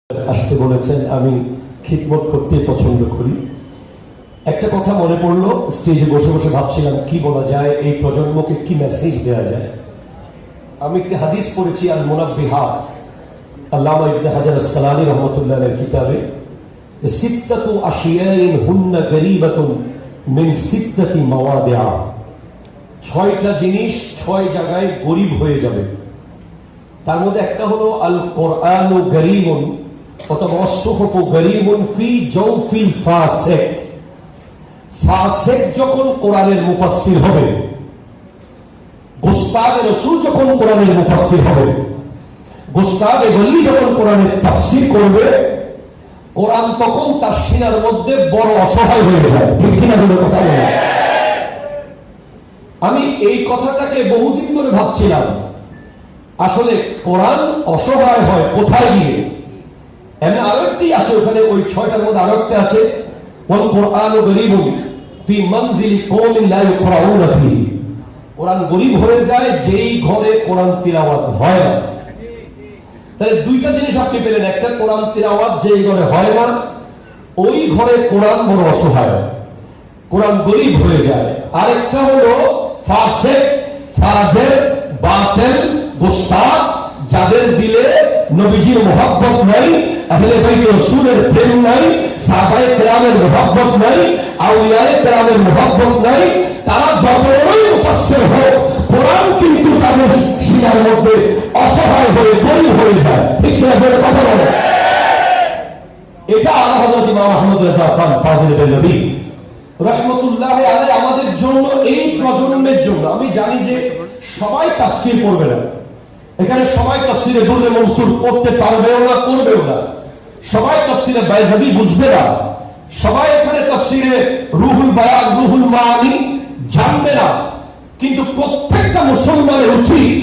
আসতে বলেছেন, আমি খিদমত করতে পছন্দ করি। একটা কথা মনে পড়লো, স্টেজে বসে বসে ভাবছিলাম কি বলা যায়, এই প্রজন্মকে কি মেসেজ দেওয়া যায়। আমি একটা হাদিস পড়েছি, আল মুনাব্বিহাত, আল্লামা ইবনে হাজার আসকালানী রাহমাতুল্লাহ এর কিতাবে, সিত্তাতু আশিয়াইন হুন্না গরীবাতুন মিন সিত্তাতি মাওয়াদিআ, 6টা জিনিস 6 জায়গায় গরীব হয়ে যাবে। তার মধ্যে একটা হলো আল কোরআনু গরীবুন অথবা আসসুহুফু গরীবুন ফি জাওফিল ফাসিক। ফাসিক যখন কোরআনের মুফাসসির হবে, গুস্তাবে রাসূল যখন কোরআনের মুফাসসির হবে, গুস্তাবে ওলি যখন কোরআনের তাফসীর করবে, কোরআন তখন তার সিনার মধ্যে বড় অসহায় হয়ে যায়। ঠিক কিনা বলে কথা বলে? আমি এই কথাটাকে বহুদিন ধরে ভাবছিলাম, আসলে কোরআন অসহায় হয় কোথায় গিয়ে। এমন আরেকটি আছে ওখানে, ওই 6টার মধ্যে আরেকটা আছে, ওয়াল কোরআনু গরীবুন ফি মানজিলি কওমিন লা ইকরাউনা ফিহি। কোরআন গরীব হয়ে যায় যেই ঘরে কোরআন তিলাওয়াত হয় না। তাহলে 2টা জিনিস আপনি পেলেন, একটা কোরআন তিলাওয়াত যেই ঘরে হয় না, ওই ঘরে কোরআন বড় অসহায়, কোরআন গরীব হয়ে যায়। আরেকটা হলো ফাসিক, ফাজির, বাতিল, গুস্তাখ, যাদের দিলে নবীজির মুহাব্বত নাই, আহলে বাইত রাসূলের প্রেম নাই, সাহাবায়ে কেরামের মুহাব্বত নাই, আউলিয়ায়ে কেরামের মুহাব্বত নাই, তারা যতই মুফাসসির হোক, কোরআন কিন্তু তাদের সিনার মধ্যে অসহায় হয়ে গরীব হয়ে যায়। ঠিক না বলে কথা বলে? এটা আলা হযরত ইমাম আহমদ রেজা খান ফাজিল বেলবী রাহমাতুল্লাহ আলাইহি আমাদের জন্য, এই প্রজন্মের জন্য। আমি জানি যে সবাই তাফসীর পড়বে না, এখানে সবাই তাফসীরে দুররে মনসুর পড়তে পারবেও না, করবেও না। সবাই তাফসীরে বাইজাবি বুঝবে না, সবাই এখানে তাফসীরে রুহুল বায়ান, রুহুল মাআনি জানবে না। কিন্তু প্রত্যেকটা মুসলমানের উচিত